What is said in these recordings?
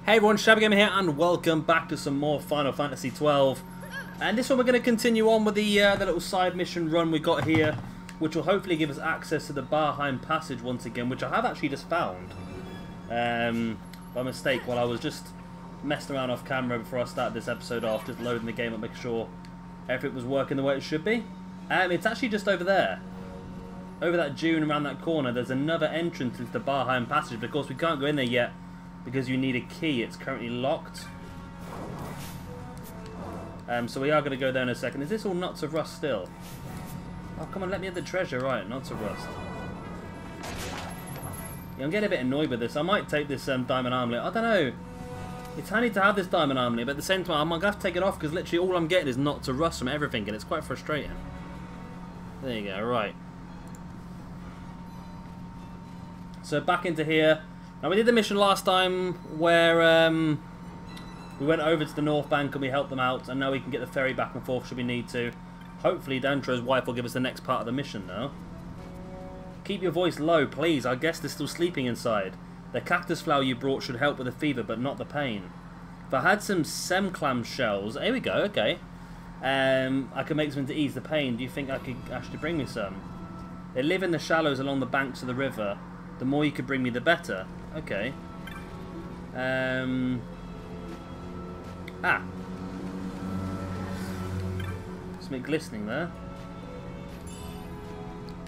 Hey everyone, Shabby Gamer here, and welcome back to some more Final Fantasy XII. And this one we're going to continue on with the little side mission run we got here, which will hopefully give us access to the Barheim passage once again, which I have actually just found by mistake while I was just messing around off camera before I started this episode off, just loading the game up, making sure everything was working the way it should be. It's actually just over there. Over that dune around that corner, there's another entrance into the Barheim passage, but of course we can't go in there yet because you need a key. It's currently locked. So we are going to go there in a second. Is this all Knots of Rust still? Oh, come on, let me have the treasure. Right, Knots of Rust. Yeah, I'm getting a bit annoyed with this. I might take this diamond armlet. I don't know. It's handy to have this diamond armlet, but at the same time, I'm going to have to take it off because literally all I'm getting is Knots of Rust from everything, and it's quite frustrating. There you go, right. So back into here. Now we did the mission last time where we went over to the North Bank and we helped them out, and now we can get the ferry back and forth should we need to. Hopefully Dantro's wife will give us the next part of the mission though. Keep your voice low, please. Our guest is still sleeping inside. The cactus flower you brought should help with the fever, but not the pain. If I had some semclam shells, here we go, okay. I could make something to ease the pain. Do you think I could actually bring me some? They live in the shallows along the banks of the river. The more you could bring me, the better. Okay. Something glistening there.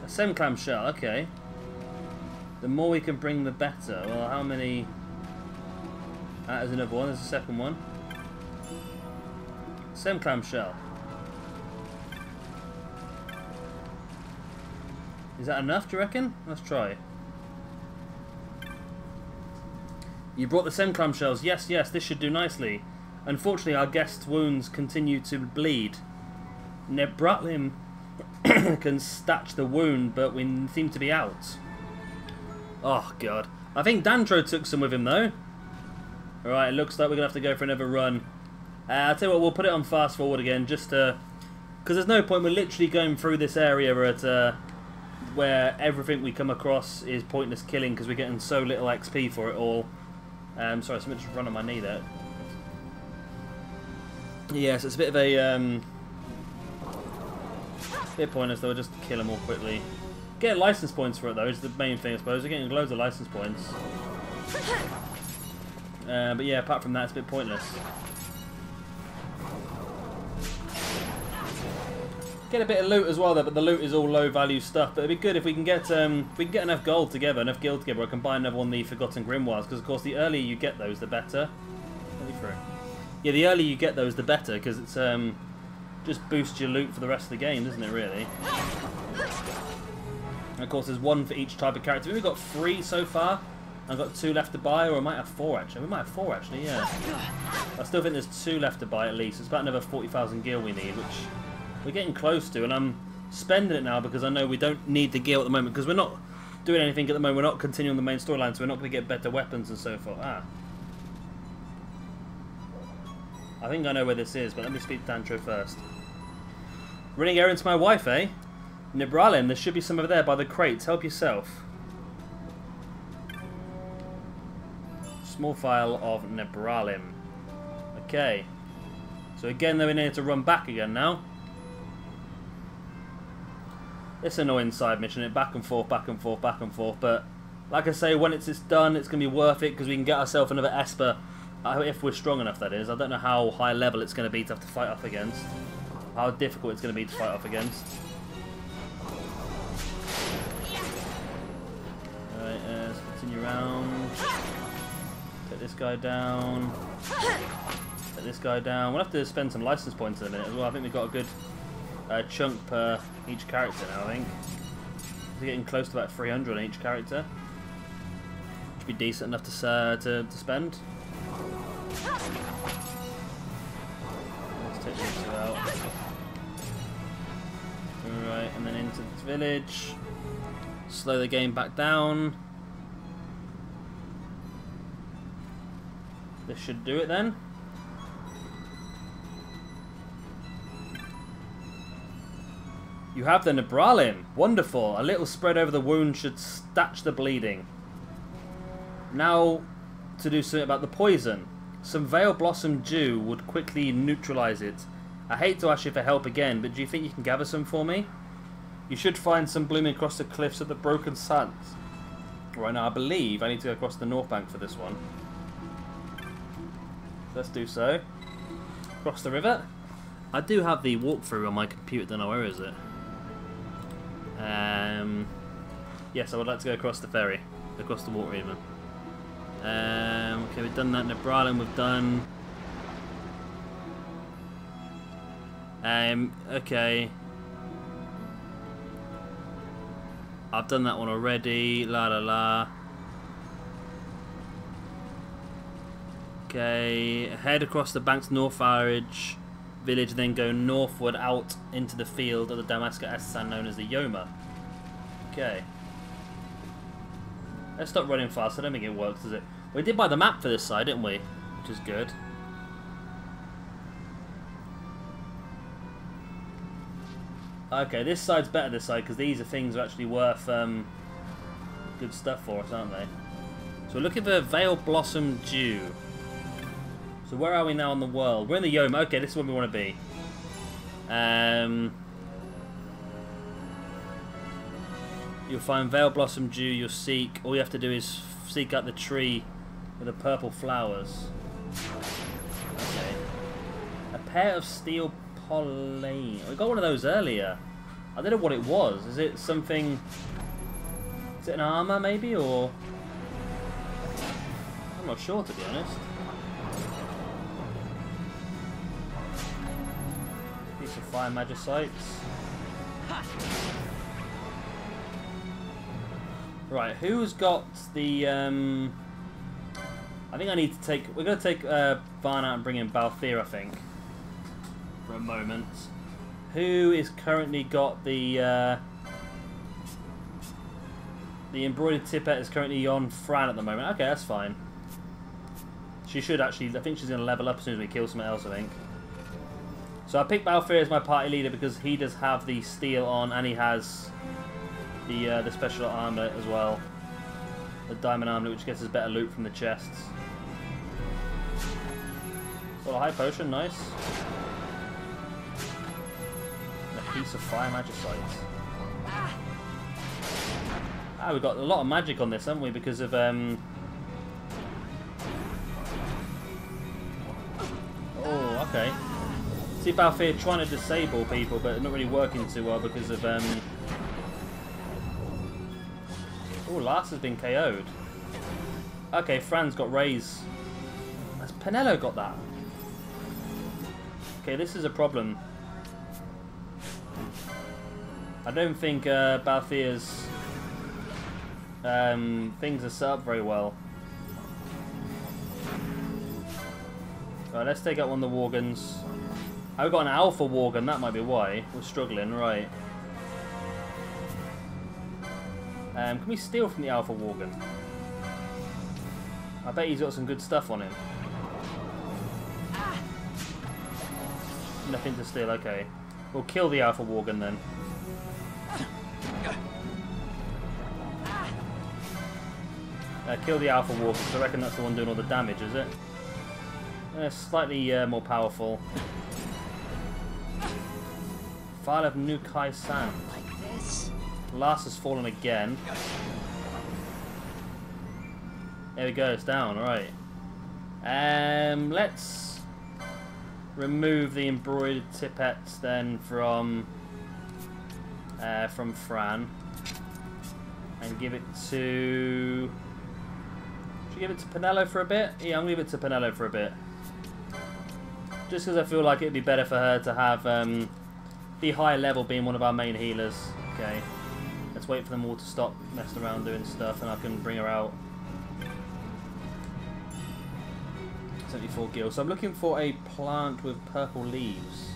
A semclam shell, okay. The more we can bring, the better. Well, how many... there's another one, there's a second one. Semclam shell. Is that enough, do you reckon? Let's try. You brought the semclam shells. Yes, yes, this should do nicely. Unfortunately, our guest's wounds continue to bleed. Nebralim can statch the wound, but we seem to be out. Oh, God. I think Dantro took some with him, though. Alright, it looks like we're going to have to go for another run. I'll tell you what, we'll put it on fast forward again, just to... Because there's no point, we're literally going through this area where everything we come across is pointless killing, because we're getting so little XP for it all. Sorry, something just run on my knee there. Yes, it's a bit of a bit pointless though. Just kill them all quickly. Get license points for it though is the main thing, I suppose. We're getting loads of license points. But yeah, apart from that, it's a bit pointless. Get a bit of loot as well though, but the loot is all low value stuff. But it'd be good if we can get enough gold together, enough gil together. I can buy another one of the Forgotten Grimoires, because of course the earlier you get those, the better. Yeah, the earlier you get those, the better, because it's just boosts your loot for the rest of the game, doesn't it? Really. And of course, there's one for each type of character. We've got 3 so far. I've got 2 left to buy, or I might have 4 actually. We might have 4 actually. Yeah. I still think there's 2 left to buy at least. It's about another 40,000 gil we need, which we're getting close to, and I'm spending it now because I know we don't need the gil at the moment, because we're not doing anything at the moment. We're not continuing the main storyline, so we're not going to get better weapons and so forth. I think I know where this is, but let me speak to Dantro first. Running errands for my wife, eh? Nebralim, there should be some over there by the crates. Help yourself. Small file of Nebralim. Okay. So again, though, we need to run back again now. It's an annoying side mission, it back and forth, back and forth, back and forth. But like I say, when it's done, it's going to be worth it because we can get ourselves another Esper. If we're strong enough, that is. I don't know how high level it's going to be to have to fight off against. How difficult it's going to be to fight off against. Alright, let's continue around. Take this guy down. Take this guy down. We'll have to spend some license points in a minute as well. I think we've got a good chunk per each character now, I think. We're getting close to about 300 on each character. Should be decent enough to spend. Let's take these 2 out. Alright, and then into this village. Slow the game back down. This should do it then. You have the Nebralim. Wonderful. A little spread over the wound should statch the bleeding. Now, to do something about the poison. Some Veil Blossom Dew would quickly neutralise it. I hate to ask you for help again, but do you think you can gather some for me? You should find some blooming across the cliffs of the Broken Sands. Right now, I believe I need to go across the North Bank for this one. Let's do so. Cross the river. I do have the walkthrough on my computer, don't know where is it. Yes, I would like to go across the ferry. Across the water even. Okay, we've done that. Nebralin we've done. Okay. I've done that one already. La la la. Okay, head across the banks North village, then go northward out into the field of the Dalmasca Essan known as the Yoma. Okay. Let's stop running fast. I don't think it works, does it? We did buy the map for this side, didn't we? Which is good. Okay, this side's better this side because these are things that are actually worth good stuff for us, aren't they? So we're looking for Veil Blossom Dew. So where are we now in the world? We're in the Yoma. Okay, this is where we want to be. You'll find Veil Blossom Dew. You'll seek. All you have to do is seek out the tree with the purple flowers. Okay. A pair of steel pollen. We got one of those earlier. I don't know what it was. Is it something? Is it an armor maybe, or? I'm not sure, to be honest. Piece of fire magicites. Right, who's got the? I think I need to take. We're going to take Vaan out and bring in Balthier, I think, for a moment. Who is currently got the embroidered tippet is currently on Fran at the moment. Okay, that's fine. She should actually. I think she's going to level up as soon as we kill something else, I think. So I picked Balthier as my party leader because he does have the steel on and he has the special armlet as well. The diamond armlet, which gets us better loot from the chests. Got a high potion, nice. And a piece of fire magicite. Ah, we've got a lot of magic on this, haven't we? Because of oh, okay. See Balthier trying to disable people, but not really working too well because of oh, Lars has been KO'd. Okay, Fran's got Rays. Has Penello got that? Okay, this is a problem. I don't think Balthier's things are set up very well. Right, let's take out one of the Worgans. Oh, we've got an Alpha Worgan, that might be why. We're struggling, right. Can we steal from the Alpha Worgan? I bet he's got some good stuff on him. Nothing to steal, okay. We'll kill the Alpha Worgan then. Kill the Alpha Worgan, because I reckon that's the one doing all the damage, is it? Slightly more powerful. File of Nukai Sand. Like this. Last has fallen again. There we go, it's down, alright. Let's remove the embroidered tippets then from Fran. And give it to... Should we give it to Penello for a bit? Yeah, I'm going to give it to Penello for a bit. Just because I feel like it'd be better for her to have the higher level being one of our main healers. Okay. Let's wait for them all to stop messing around doing stuff and I can bring her out. 74 gil. So I'm looking for a plant with purple leaves.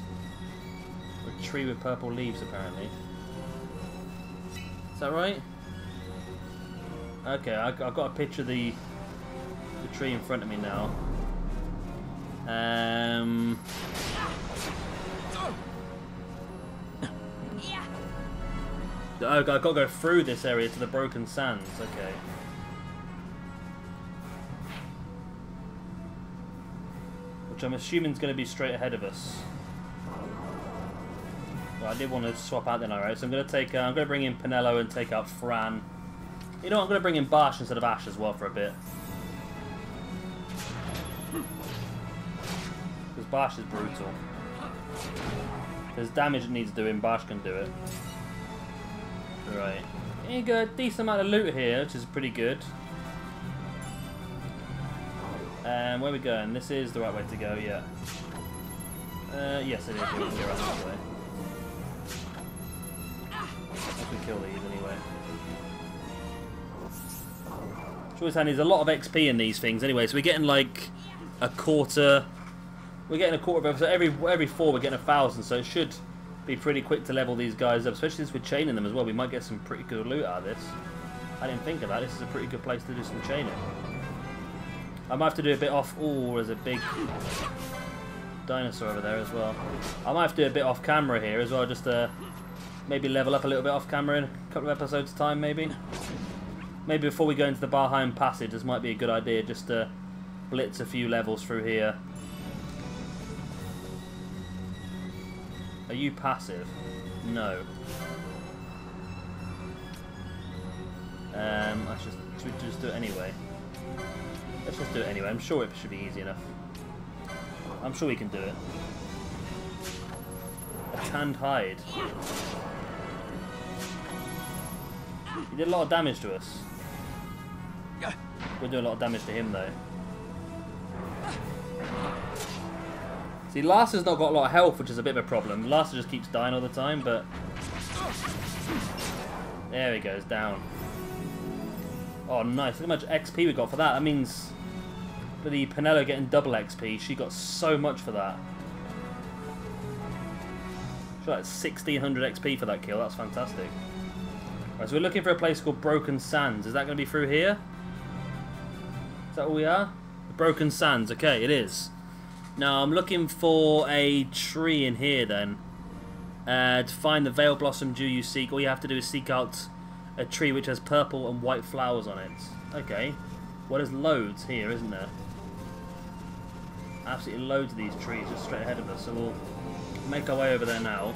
A tree with purple leaves apparently. Is that right? Okay, I've got a picture of the tree in front of me now. Oh, I've got to go through this area to the Broken Sands. Okay. which I'm assuming is going to be straight ahead of us. Well, I did want to swap out the arrow, so I'm going to take. I'm going to bring in Pinello and take out Fran. You know what? I'm going to bring in Barsh instead of Ashe as well for a bit. Because Barsh is brutal. There's damage it needs doing, Barsh can do it. Right. You got a decent amount of loot here, which is pretty good. Where are we going? This is the right way to go, yeah. Yes, it is. We can go around this way. I can kill these anyway. Choice hand is a lot of XP in these things anyway, so we're getting like a quarter. We're getting a quarter of, so every 4 we're getting 1,000, so it should be pretty quick to level these guys up, especially since we're chaining them as well. We might get some pretty good loot out of this. I didn't think of that. This is a pretty good place to do some chaining. I might have to do a bit off. Oh, there's a big dinosaur over there as well. I might have to do a bit off camera here as well, just to maybe level up a little bit off camera in a couple of episodes time, maybe. Maybe before we go into the Barheim passage, this might be a good idea, just to blitz a few levels through here. Are you passive? No. Should we just do it anyway? Let's just do it anyway. I'm sure it should be easy enough. I'm sure we can do it. A tanned hide. He did a lot of damage to us. We're doing a lot of damage to him though. See, Larsa's not got a lot of health, which is a bit of a problem. Larsa just keeps dying all the time, but... There he goes, down. Oh, nice. Look how much XP we got for that. That means... For the Pinello getting double XP, she got so much for that. She got like 1,600 XP for that kill. That's fantastic. Right, so we're looking for a place called Broken Sands. Is that going to be through here? Is that where we are? The Broken Sands. Okay, it is. Now, I'm looking for a tree in here, then. To find the Veil Blossom Dew you seek, all you have to do is seek out a tree which has purple and white flowers on it. Okay. Well, there's loads here, isn't there? Absolutely loads of these trees just straight ahead of us, so we'll make our way over there now.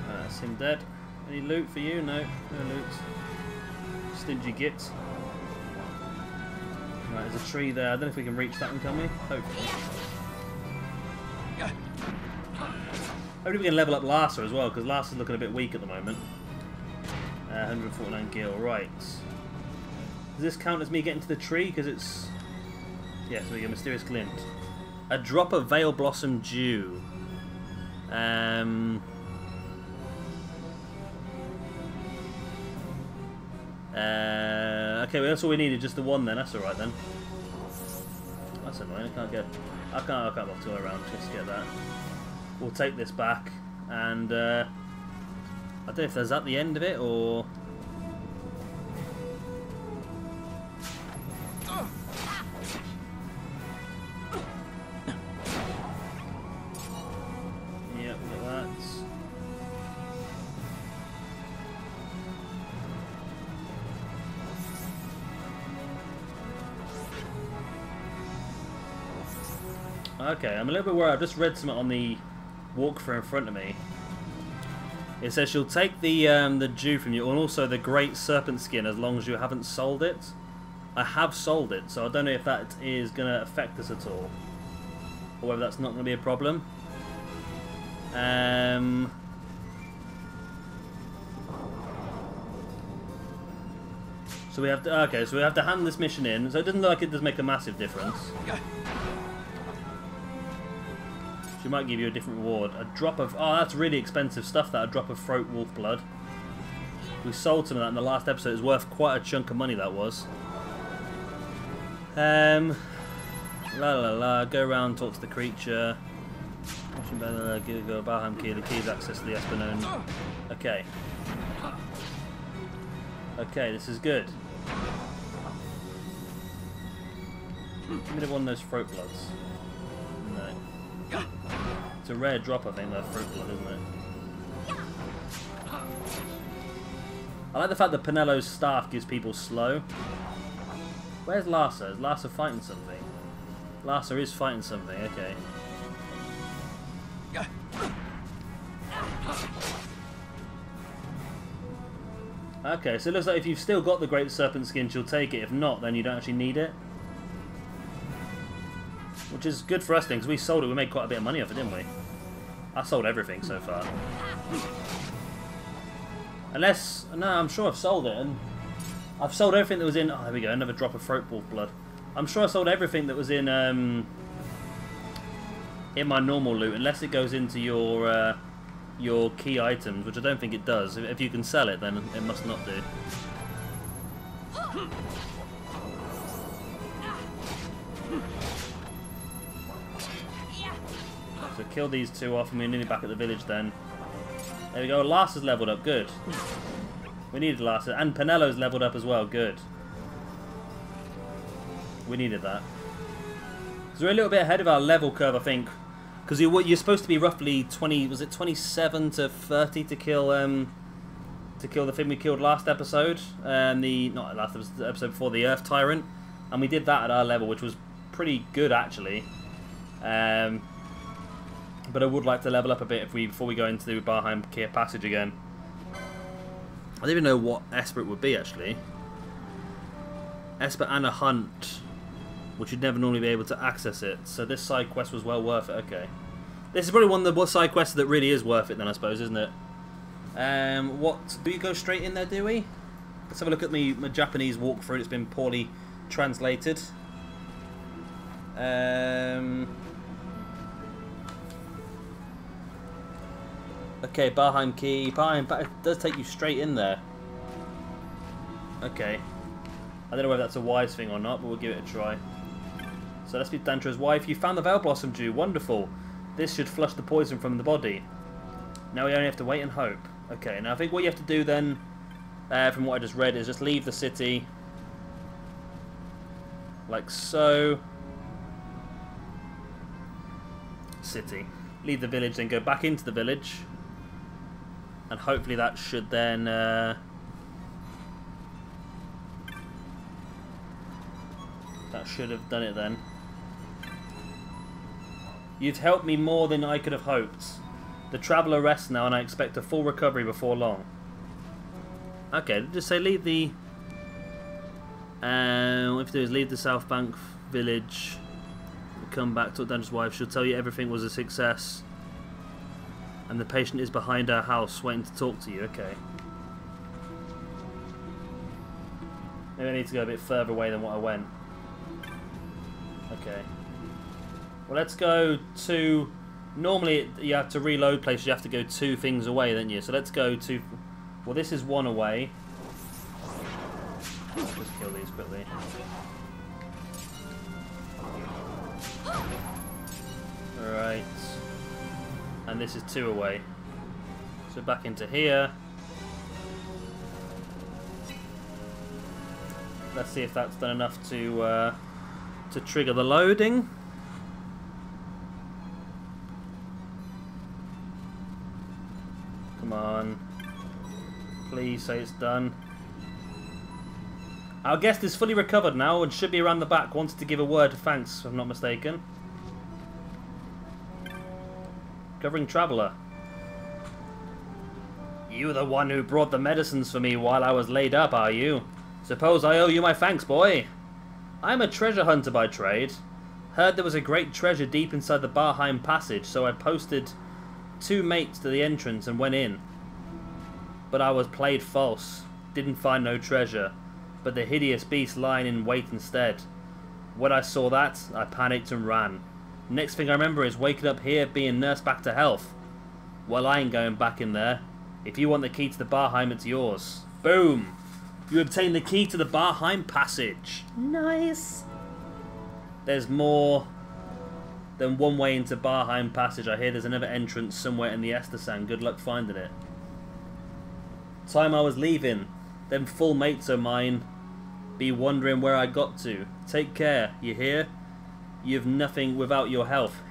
That's him dead. Any loot for you? No, no loot. Stingy git. Right, there's a tree there. I don't know if we can reach that one, can we? Hopefully. Hopefully we can level up Larsa as well, because Larsa's looking a bit weak at the moment. 149 gil, right. Does this count as me getting to the tree? Because it's... Yes, we get a mysterious glint. A drop of Veil Blossom Dew. Okay, well, that's all we needed, just the one then. That's alright then. That's annoying. I can't walk all around just to get that. We'll take this back, and I don't know if there's at the end of it or. Yeah, we got that. Okay, I'm a little bit worried. I've just read something on the walkthrough in front of me. It says she'll take the dew from you and also the great serpent skin as long as you haven't sold it. I have sold it, so I don't know if that is going to affect us at all. Or whether that's not going to be a problem. So we have to... Okay, so we have to hand this mission in. So it doesn't look like it does make a massive difference. She might give you a different reward. A drop of... Oh, that's really expensive stuff, that. A drop of throat wolf blood. We sold some of that in the last episode. It was worth quite a chunk of money, that was. La la la. Go around, talk to the creature. Go Barheim key. The key is access to the Espinone. Okay. Okay, this is good. Give me one of those throat bloods. No. It's a rare drop, I think, that fruit blood, isn't it? I like the fact that Pinello's staff gives people slow. Where's Larsa? Is Larsa fighting something? Larsa is fighting something, okay. Okay, so it looks like if you've still got the Great Serpent Skin, she'll take it. If not, then you don't actually need it. Which is good for us then, because we sold it. We made quite a bit of money off it, didn't we? I sold everything so far. Unless... No, I'm sure I've sold it. And I've sold everything that was in... Oh, there we go. Another drop of throat wolf blood. I'm sure I sold everything that was in my normal loot. Unless it goes into your key items, which I don't think it does. If you can sell it, then it must not do. So kill these two off and we're nearly back at the village then. There we go, Larsa's leveled up, good. We needed Larsa, and Penello's leveled up as well, good. We needed that. So we're a little bit ahead of our level curve, I think. Because you're supposed to be roughly 20, was it 27 to 30 to kill the thing we killed last episode? Not last episode, the episode before, the Earth Tyrant. And we did that at our level, which was pretty good actually. But I would like to level up a bit before we go into the Barheim Passage again. I don't even know what Esper it would be actually. Esper and a hunt, which you'd never normally be able to access it. So this side quest was well worth it. Okay, this is probably one of the side quests that really is worth it then, I suppose, isn't it? What do you go straight in there? Do we? Let's have a look at my Japanese walkthrough. It's been poorly translated. Okay, Barheim Key. Barheim, it does take you straight in there. Okay. I don't know whether that's a wise thing or not, but we'll give it a try. So let's be Dantra's wife. You found the Veil Blossom Dew. Wonderful. This should flush the poison from the body. Now we only have to wait and hope. Okay, now I think what you have to do then, from what I just read, is just leave the city. Like so. City. Leave the village, then go back into the village. And hopefully that should then... that should have done it then. You've helped me more than I could have hoped. The traveller rests now and I expect a full recovery before long. Okay, just say leave the... what you have to do is leave the South Bank village. Come back to Dantra's wife. She'll tell you everything was a success. And the patient is behind our house waiting to talk to you. Okay. Maybe I need to go a bit further away than what I went. Okay. Well, let's go to... Normally, you have to reload places. You have to go 2 things away, don't you? So let's go to... Well, this is 1 away. Let's just kill these quickly. Alright. And this is 2 away. So back into here. Let's see if that's done enough to trigger the loading. Come on. Please say it's done. Our guest is fully recovered now and should be around the back. Wanted to give a word of thanks, if I'm not mistaken. Recovering traveller. You the one who brought the medicines for me while I was laid up, are you? Suppose I owe you my thanks, boy. I'm a treasure hunter by trade. Heard there was a great treasure deep inside the Barheim passage, so I posted 2 mates to the entrance and went in. But I was played false. Didn't find no treasure, but the hideous beast lying in wait instead. When I saw that, I panicked and ran. Next thing I remember is waking up here being nursed back to health. Well, I ain't going back in there. If you want the key to the Barheim, it's yours. Boom! You obtain the key to the Barheim passage. Nice! There's more than one way into Barheim passage. I hear there's another entrance somewhere in the Estersand. Good luck finding it. Time I was leaving. Them full mates of mine be wondering where I got to. Take care, you hear? You've nothing without your health.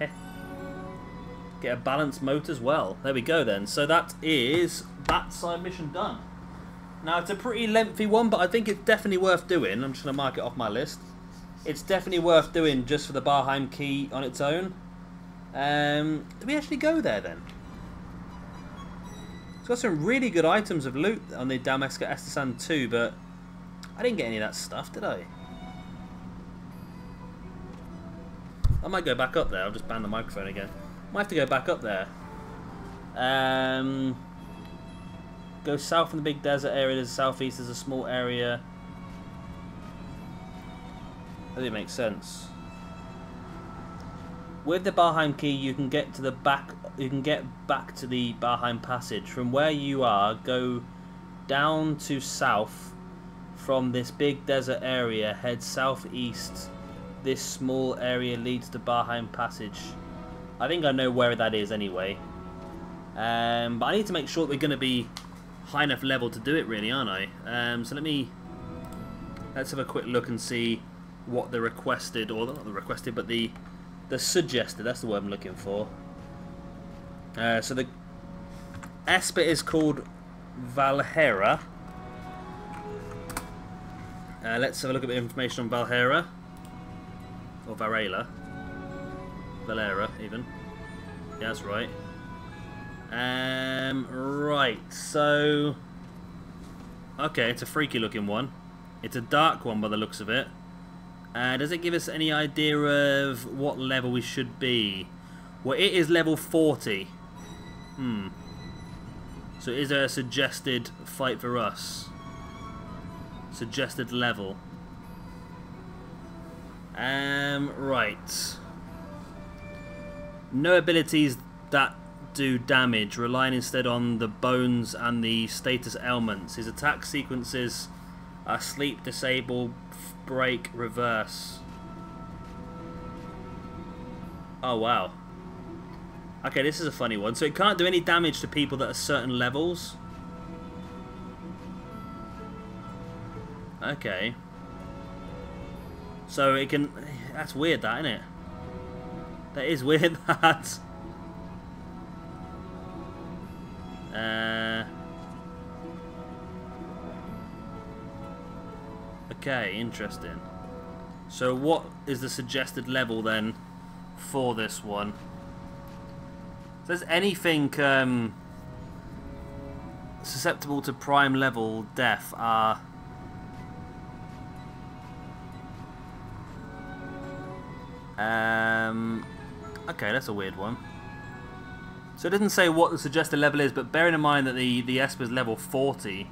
Get a balanced moat as well. There we go then. So that is that side mission done. Now, it's a pretty lengthy one, but I think it's definitely worth doing. I'm just going to mark it off my list. It's definitely worth doing just for the Barheim key on its own. Do we actually go there, then? It's got some really good items of loot on the Dalmasca Estesan 2, but I didn't get any of that stuff, did I? I might go back up there. I'll just ban the microphone again. Might have to go back up there. Go south from the big desert area. There's southeast. There's a small area. I think it makes sense. With the Barheim key, you can get to the back. You can get back to the Barheim passage from where you are. Go down to south from this big desert area. Head southeast. This small area leads to Barheim passage. I think I know where that is anyway. But I need to make sure that we're going to be high enough level to do it, really, aren't I? So let's have a quick look and see what the requested, or not the requested, but the suggested. That's the word I'm looking for. So the Esper is called Valhera. Let's have a look at the information on Valhera. Or Valera, even. Yeah, that's right. Right, so... Okay, it's a freaky looking one. It's a dark one by the looks of it. Does it give us any idea of what level we should be? Well, it is level 40. So is there a suggested fight for us? Suggested level. Right. No abilities that do damage, relying instead on the bones and the status ailments. His attack sequences are sleep, disable, break, reverse. Oh wow. Okay, this is a funny one. So it can't do any damage to people that are certain levels. Okay. So it can... That's weird, that, isn't it? That is weird, that. Okay, interesting. So what is the suggested level, then, for this one? If there's anything susceptible to prime level death are... Okay, that's a weird one. So it doesn't say what the suggested level is, but bearing in mind that the Esper's level 40,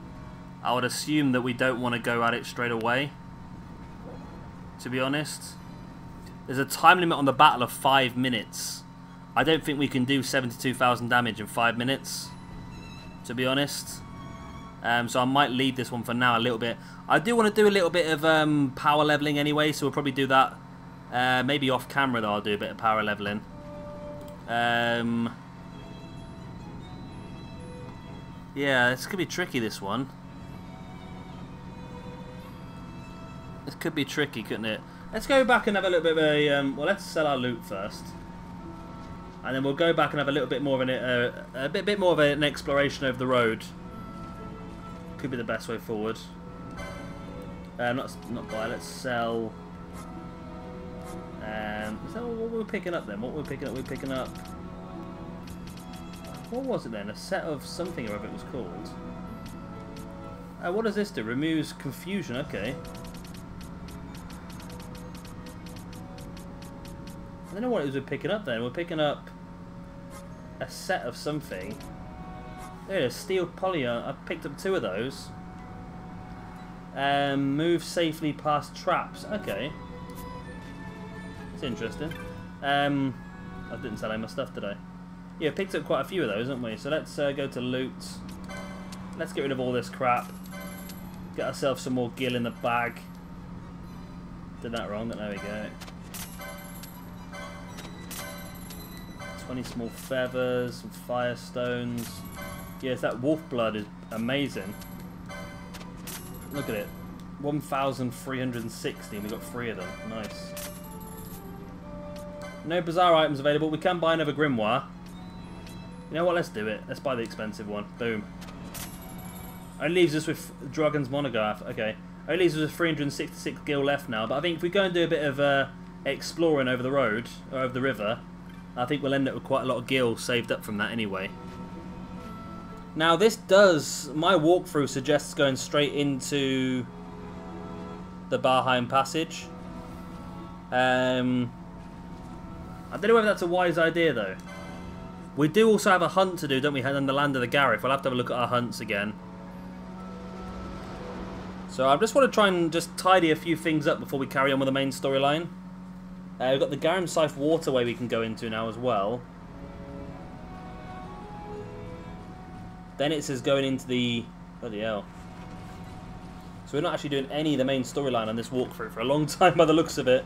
I would assume that we don't want to go at it straight away, to be honest. There's a time limit on the battle of 5 minutes. I don't think we can do 72,000 damage in 5 minutes, to be honest. So I might leave this one for now a little bit. I do want to do a little bit of power leveling anyway, so we'll probably do that. Maybe off camera though, I'll do a bit of power leveling. Yeah, this could be tricky, this one. This could be tricky, couldn't it? Let's go back and have a little bit of a... well, let's sell our loot first. And then we'll go back and have a little bit more of a bit more of an exploration of the road. Could be the best way forward. Not buy, let's sell... is that what we're picking up then? What we're picking up? We're picking up... What was it then? A set of something or whatever it was called. What does this do? Removes confusion, okay. I don't know what it was we're picking up then. We're picking up a set of something. There it is, steel polyon. I picked up 2 of those. Move safely past traps. Okay. That's interesting. I didn't sell any my stuff, did I? Yeah, picked up quite a few of those, haven't we? So let's go to loot. Let's get rid of all this crap. Get ourselves some more gil in the bag. Did that wrong, but there we go. 20 small feathers, some firestones. Yes, that wolf blood is amazing. Look at it. 1,360, and we got 3 of them. Nice. No bizarre items available. We can buy another grimoire. You know what? Let's do it. Let's buy the expensive one. Boom. It leaves us with Dragon's Monograph. Okay. It leaves us with 366 gil left now. But I think if we go and do a bit of exploring over the road, or over the river, I think we'll end up with quite a lot of gil saved up from that anyway. Now this does, my walkthrough suggests going straight into the Barheim passage. I don't know whether that's a wise idea though. We do also have a hunt to do, don't we, in the land of the Gareth. We'll have to have a look at our hunts again. So I just want to try and just tidy a few things up before we carry on with the main storyline. We've got the Garamsythe waterway we can go into now as well. Then it says going into the... bloody hell. So we're not actually doing any of the main storyline on this walkthrough for a long time by the looks of it.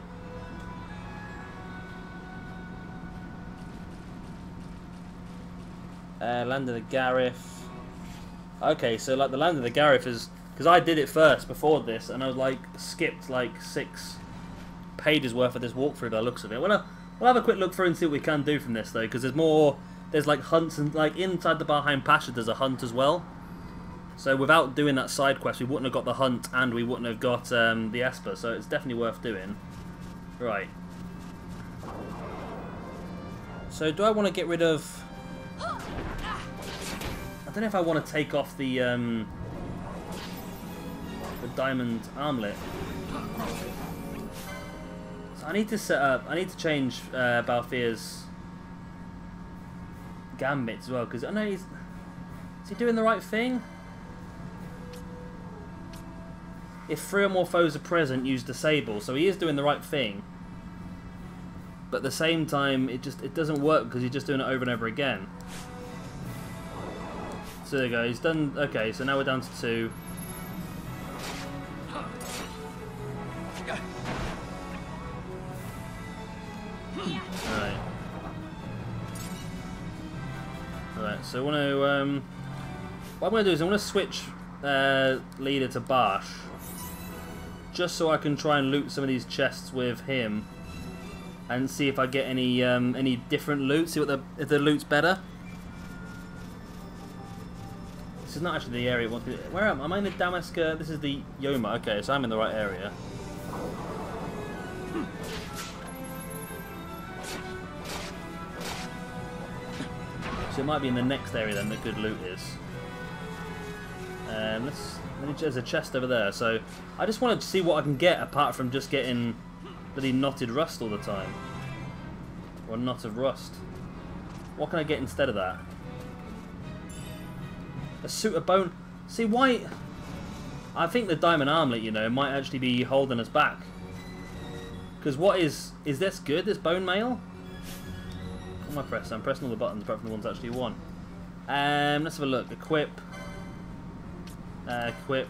Land of the Gareth. Okay, so like the Land of the Gareth is... because I did it first before this, and I was like, skipped like 6 pages worth of this walkthrough by the looks of it. We'll have a quick look through and see what we can do from this though, because there's more... there's like hunts, and like inside the Barheim passage there's a hunt as well. So without doing that side quest we wouldn't have got the hunt and we wouldn't have got the Esper, so it's definitely worth doing. Right. So do I want to get rid of... I don't know if I want to take off the diamond armlet. So I need to set up, I need to change Balthea's gambit as well, because I know is he doing the right thing? If 3 or more foes are present, use disable. So he is doing the right thing, but at the same time it doesn't work because he's just doing it over and over again. So there you go, he's done. Okay, so now we're down to 2. Alright. Alright, so I want to, what I'm going to do is I want to switch leader to Barsh, just so I can try and loot some of these chests with him, and see if I get any different loot, see what if the loot's better. This is not actually the area it wants me to... Where am I in the Dalmasca? This is the Yoma. Okay, so I'm in the right area. So it might be in the next area then that good loot is. There's a chest over there. So I just wanted to see what I can get apart from just getting bloody knotted rust all the time. Or a knot of rust. What can I get instead of that? A suit of bone. See why? I think the diamond armlet, you know, might actually be holding us back. Because what is this good? This bone mail? What am I pressing? I'm pressing all the buttons apart from the ones I actually want. Let's have a look. Equip. Equip.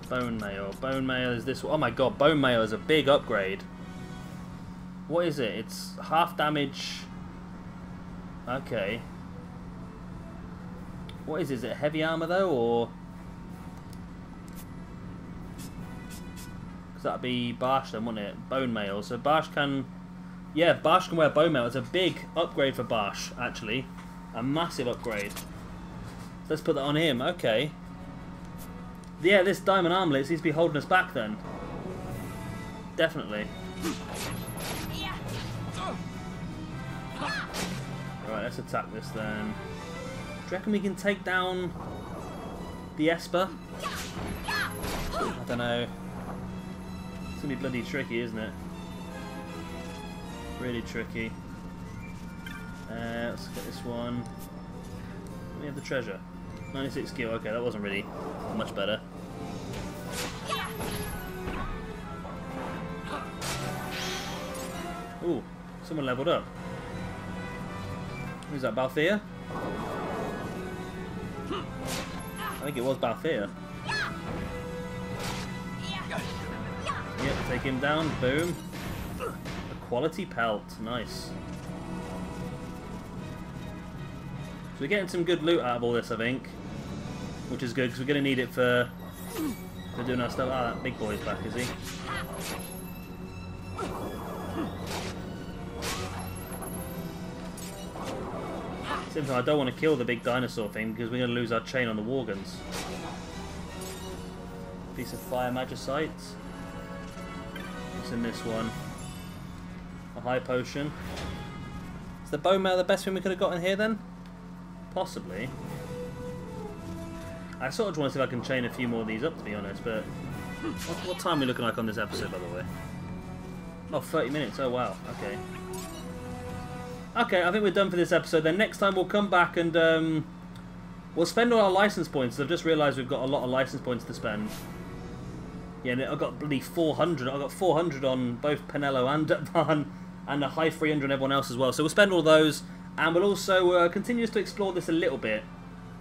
Bone mail. Bone mail is this one. Oh my god, bone mail is a big upgrade. What is it? It's half damage. Okay. What is it? Is it heavy armor though, or? Because that'd be Barsh then, wouldn't it? Bone mail. So Barsh can... yeah, Barsh can wear bone mail. It's a big upgrade for Barsh, actually. A massive upgrade. Let's put that on him. Okay. Yeah, this diamond armlet seems to be holding us back then. Definitely. Right, let's attack this then. Do you reckon we can take down the Esper? I don't know. It's gonna be bloody tricky, isn't it? Really tricky. Let's get this one. We have the treasure. 96 skill. Okay, that wasn't really much better. Ooh, someone leveled up. Who's that, Balthea? I think it was Balthea. Yep, take him down. Boom. A quality pelt. Nice. So we're getting some good loot out of all this, I think. Which is good, because we're going to need it for doing our stuff. Ah, that big boy's back, is he? Same time, I don't want to kill the big dinosaur thing because we're going to lose our chain on the Worgens. Piece of fire magicite. What's in this one? A high potion. Is the bone mail the best thing we could have got in here then? Possibly. I sort of want to see if I can chain a few more of these up, to be honest, but... What time are we looking like on this episode, by the way? Oh, 30 minutes. Oh, wow. Okay. Okay, I think we're done for this episode. Then next time we'll come back and we'll spend all our license points. I've just realised we've got a lot of license points to spend. Yeah, and I've got bloody 400. I've got 400 on both Penello and Vaan, and a high 300 on everyone else as well. So we'll spend all those, and we'll also continue to explore this a little bit.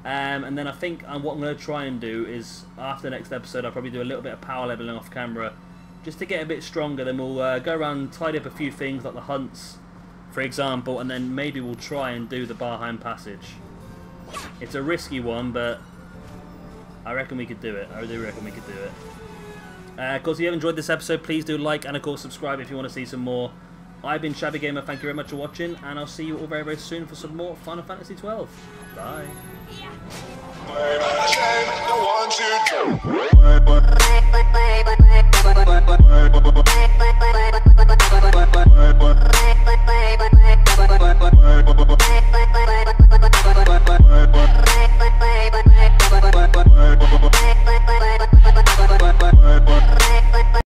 And then I think what I'm going to try and do is, after the next episode, I'll probably do a little bit of power leveling off camera, just to get a bit stronger. Then we'll go around and tidy up a few things, like the hunts, for example, and then maybe we'll try and do the Barheim passage. It's a risky one, but I reckon we could do it. I do reckon we could do it. Of course, if you have enjoyed this episode, please do like and, of course, subscribe if you want to see some more. I've been Shabby Gamer, thank you very much for watching, and I'll see you all very, very soon for some more Final Fantasy XII. Bye.